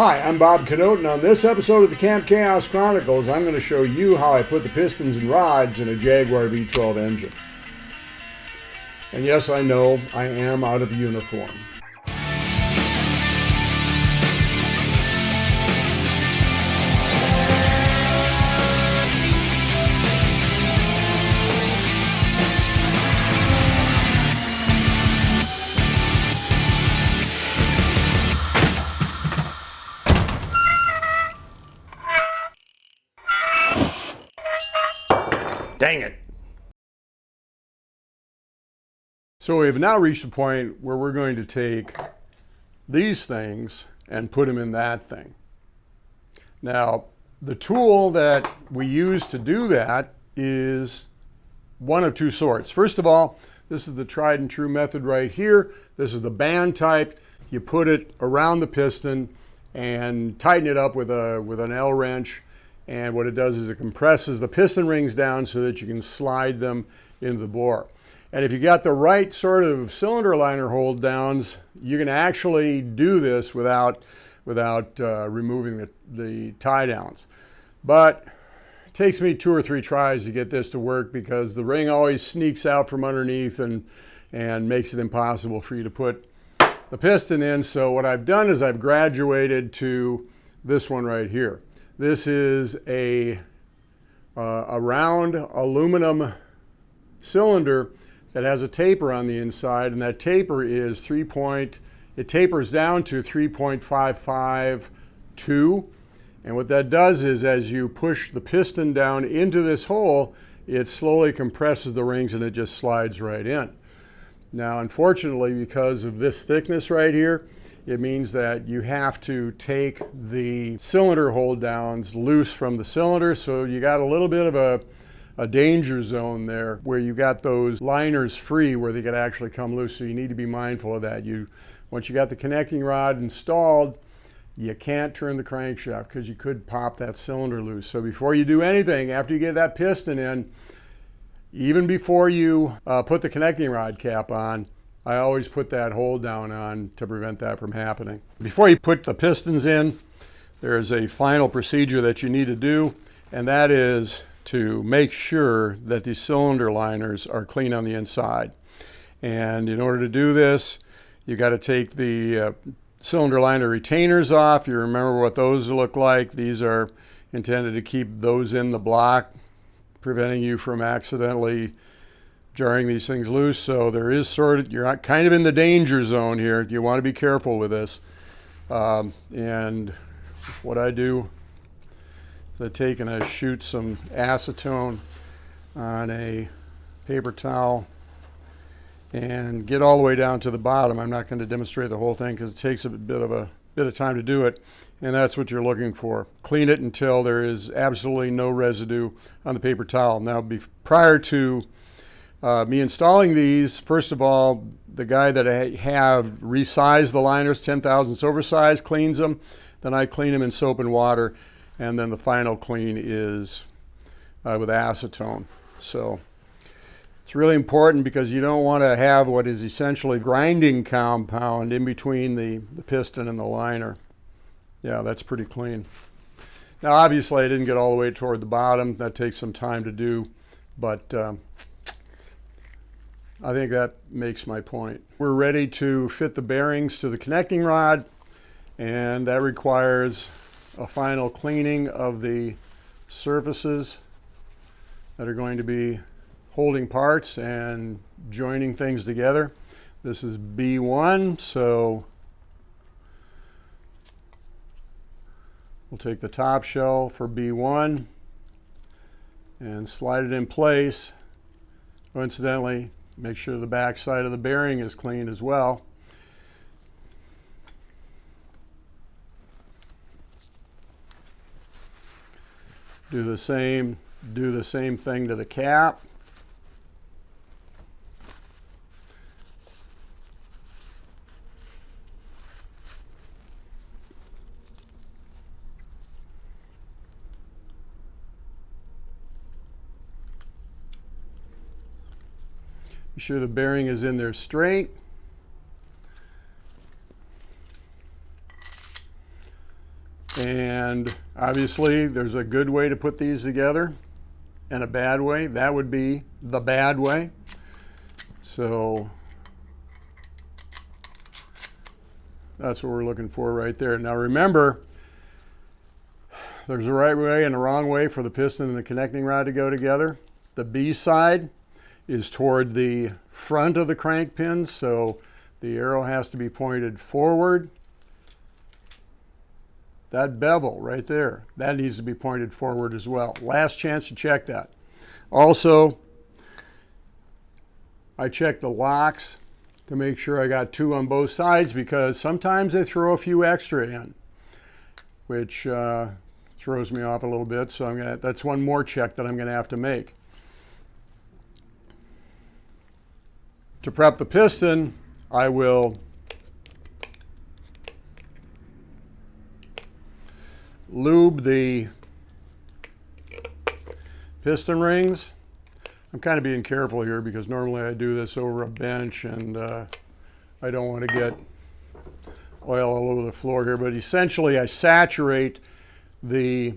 Hi, I'm Bob Cadote, and on this episode of the Camp Chaos Chronicles, I'm going to show you how I put the pistons and rods in a Jaguar V12 engine. And yes, I know, I am out of uniform. Dang it. So we've now reached the point where we're going to take these things and put them in that thing. Now, the tool that we use to do that is one of two sorts. First of all, this is the tried and true method right here. This is the band type. You put it around the piston and tighten it up with an L wrench. And what it does is it compresses the piston rings down so that you can slide them into the bore. And if you got the right sort of cylinder liner hold downs, you can actually do this without removing the tie downs. But it takes me 2 or 3 tries to get this to work because the ring always sneaks out from underneath and makes it impossible for you to put the piston in. So what I've done is I've graduated to this one right here. This is a round aluminum cylinder that has a taper on the inside, and that taper is it tapers down to 3.552. And what that does is as you push the piston down into this hole, it slowly compresses the rings and it just slides right in. Now, unfortunately, because of this thickness right here, it means that you have to take the cylinder hold downs loose from the cylinder. So you got a little bit of a danger zone there where you got those liners free where they could actually come loose. So you need to be mindful of that. Once you got the connecting rod installed, you can't turn the crankshaft because you could pop that cylinder loose. So before you do anything, after you get that piston in, even before you put the connecting rod cap on, I always put that hold down on to prevent that from happening. Before you put the pistons in, there's a final procedure that you need to do, and that is to make sure that the cylinder liners are clean on the inside. And in order to do this, you got to take the cylinder liner retainers off. You remember what those look like. These are intended to keep those in the block, preventing you from accidentally jarring these things loose. So there is you're kind of in the danger zone here. You want to be careful with this. And what I do is I take and I shoot some acetone on a paper towel and get all the way down to the bottom. I'm not going to demonstrate the whole thing because it takes a bit of time to do it. And that's what you're looking for. Clean it until there is absolutely no residue on the paper towel. Now, prior to me installing these, first of all, the guy that I have resized the liners, 10 thousandths oversized, cleans them. Then I clean them in soap and water. And then the final clean is with acetone. So it's really important because you don't want to have what is essentially grinding compound in between the piston and the liner. Yeah, that's pretty clean. Now, obviously, I didn't get all the way toward the bottom. That takes some time to do, but I think that makes my point. We're ready to fit the bearings to the connecting rod, and that requires a final cleaning of the surfaces that are going to be holding parts and joining things together. This is B1, so we'll take the top shell for B1 and slide it in place. Coincidentally, make sure the back side of the bearing is clean as well. Do the same thing to the cap. Be sure the bearing is in there straight. 'Cause Obviously, there's a good way to put these together and a bad way. That would be the bad way. So that's what we're looking for right there. Now remember, there's a right way and a wrong way for the piston and the connecting rod to go together. The B side is toward the front of the crank pin, so the arrow has to be pointed forward. That bevel right there, that needs to be pointed forward as well. Last chance to check that. Also, I check the locks to make sure I got 2 on both sides, because sometimes they throw a few extra in, which throws me off a little bit. So that's one more check that I'm going to have to make. To prep the piston, I will lube the piston rings. I'm kind of being careful here because normally I do this over a bench, and I don't want to get oil all over the floor here, but essentially I saturate the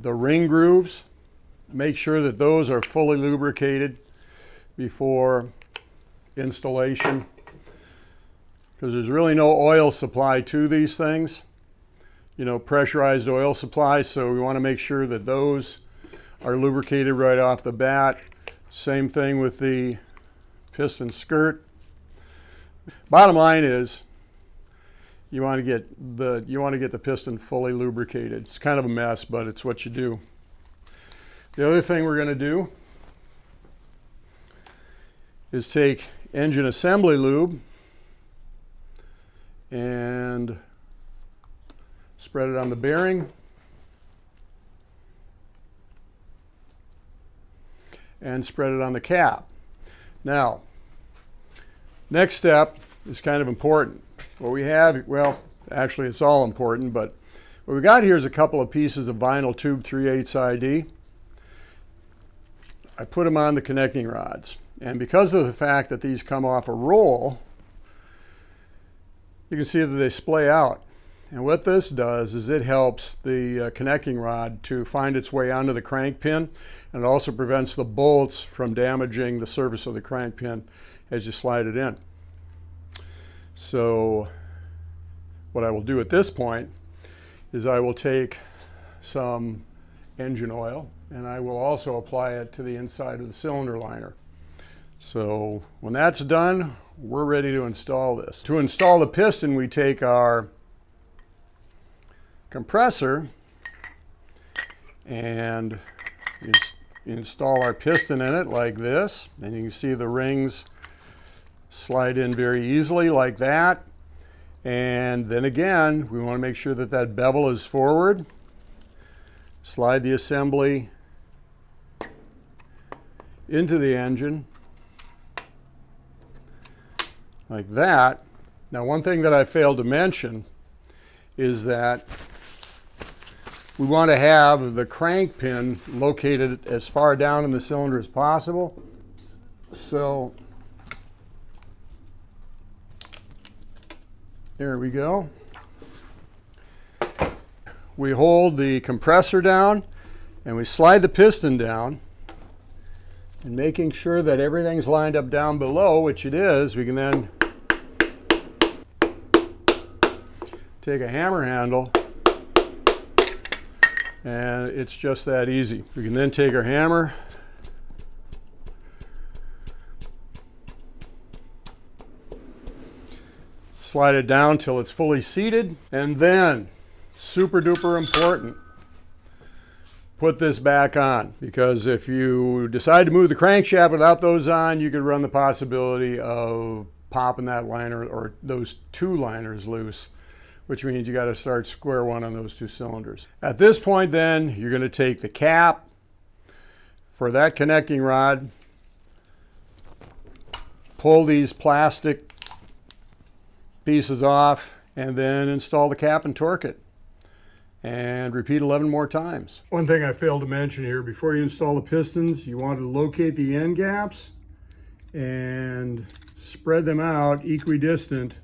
ring grooves, make sure that those are fully lubricated before installation, because there's really no oil supply to these things, you know, pressurized oil supply, so we want to make sure that those are lubricated right off the bat. Same thing with the piston skirt. Bottom line is you want to get the piston fully lubricated. It's kind of a mess, but it's what you do. The other thing we're going to do is take engine assembly lube and spread it on the bearing and spread it on the cap. Now, next step is kind of important. What we have, well, actually it's all important, but what we got here is a couple of pieces of vinyl tube 3/8 ID. I put them on the connecting rods, and because of the fact that these come off a roll, you can see that they splay out. And what this does is it helps the connecting rod to find its way onto the crank pin, and it also prevents the bolts from damaging the surface of the crank pin as you slide it in. So what I will do at this point is I will take some engine oil and I will also apply it to the inside of the cylinder liner. So when that's done, we're ready to install this. To install the piston, we take our compressor and install our piston in it like this, and you can see the rings slide in very easily like that. And then again, we want to make sure that that bevel is forward. Slide the assembly into the engine like that. Now, one thing that I failed to mention is that we want to have the crank pin located as far down in the cylinder as possible. So there we go. We hold the compressor down and we slide the piston down, and making sure that everything's lined up down below, which it is, we can then take a hammer handle, and it's just that easy. We can then take our hammer slide it down till it's fully seated, and then, super duper important, put this back on, because if you decide to move the crankshaft without those on, you could run the possibility of popping that liner or those 2 liners loose, which means you got to start square one on those 2 cylinders. At this point then, you're going to take the cap for that connecting rod, pull these plastic pieces off, and then install the cap and torque it. And repeat 11 more times. One thing I failed to mention here, before you install the pistons, you want to locate the end gaps and spread them out equidistant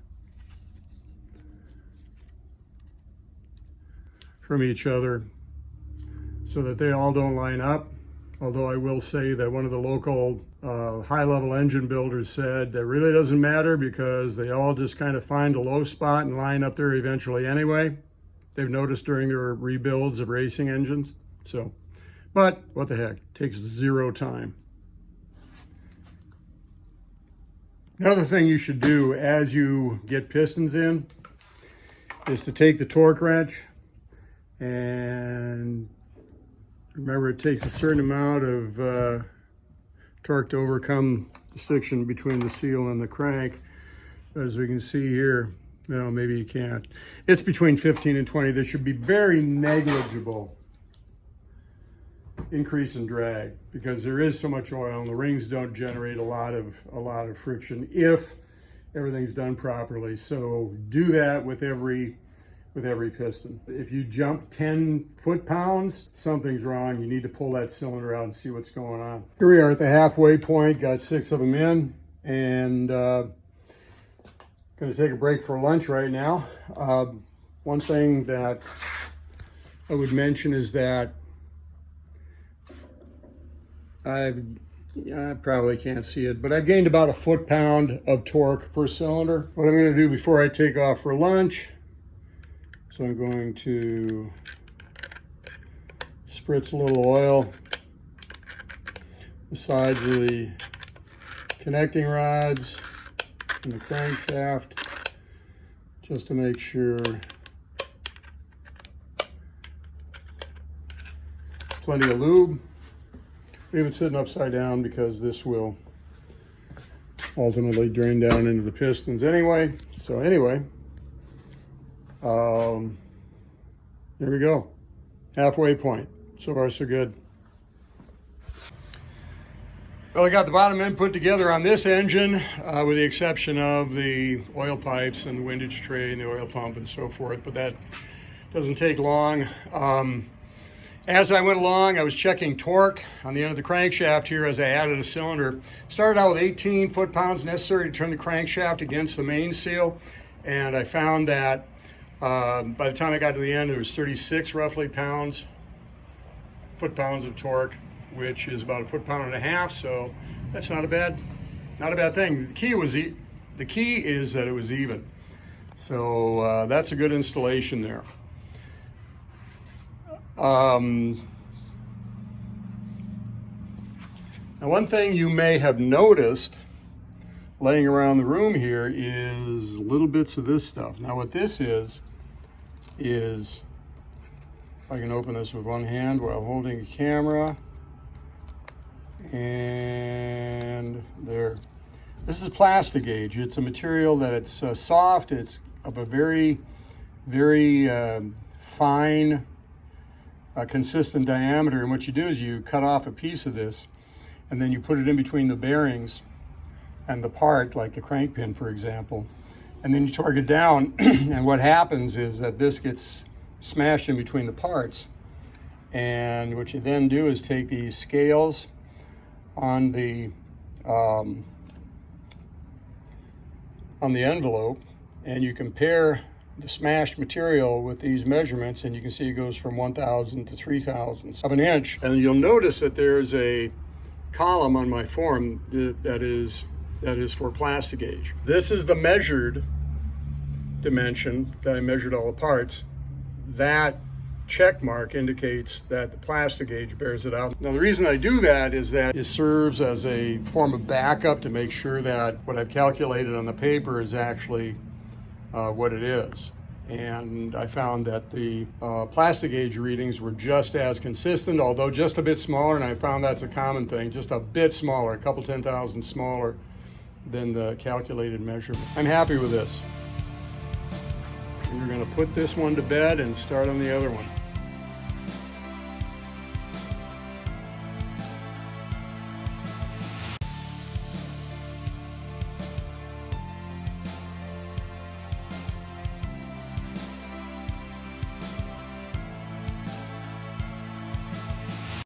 from each other so that they all don't line up. Although I will say that one of the local high-level engine builders said that really doesn't matter because they all just kind of find a low spot and line up there eventually anyway. They've noticed during their rebuilds of racing engines. So, but what the heck, it takes zero time. Another thing you should do as you get pistons in is to take the torque wrench, and remember it takes a certain amount of torque to overcome the friction between the seal and the crank. As we can see here, well, maybe you can't. It's between 15 and 20. There should be very negligible increase in drag because there is so much oil and the rings don't generate a lot of friction if everything's done properly. So do that with every piston. If you jump 10 foot-pounds, something's wrong. You need to pull that cylinder out and see what's going on. Here we are at the halfway point, got 6 of them in, and going to take a break for lunch right now. One thing that I would mention is that I probably can't see it, but I've gained about a foot-pound of torque per cylinder. What I'm going to do before I take off for lunch, so I'm going to spritz a little oil the sides of the connecting rods and the crankshaft just to make sure plenty of lube. Leave it sitting upside down because this will ultimately drain down into the pistons anyway. So anyway, there we go. Halfway point. So far, so good. Well, I got the bottom end put together on this engine, with the exception of the oil pipes and the windage tray and the oil pump and so forth, but that doesn't take long. As I went along, I was checking torque on the end of the crankshaft here as I added a cylinder. Started out with 18 foot-pounds necessary to turn the crankshaft against the main seal, and I found that by the time I got to the end, there was 36 roughly foot-pounds of torque, which is about a foot-pound and a half. So that's not a bad thing. The key is that it was even. So that's a good installation there. Now, one thing you may have noticed laying around the room here is little bits of this stuff. Now, what this is if I can open this with one hand while holding the camera, and there. This is Plastigauge. It's a material that it's soft. It's of a very, very fine, consistent diameter. And what you do is you cut off a piece of this, and then you put it in between the bearings and the part, like the crank pin, for example. And then you torque it down, and what happens is that this gets smashed in between the parts. And what you then do is take these scales on the envelope, and you compare the smashed material with these measurements, and you can see it goes from 1/1000 to 3/1000 of an inch. And you'll notice that there's a column on my form that is for Plastigauge. This is the measured dimension that I measured all the parts. That check mark indicates that the Plastigauge bears it out. Now, the reason I do that is that it serves as a form of backup to make sure that what I've calculated on the paper is actually what it is. And I found that the Plastigauge readings were just as consistent, although just a bit smaller, and I found that's a common thing, just a bit smaller, a couple 10,000 smaller than the calculated measurement. I'm happy with this. And you're going to put this one to bed and start on the other one.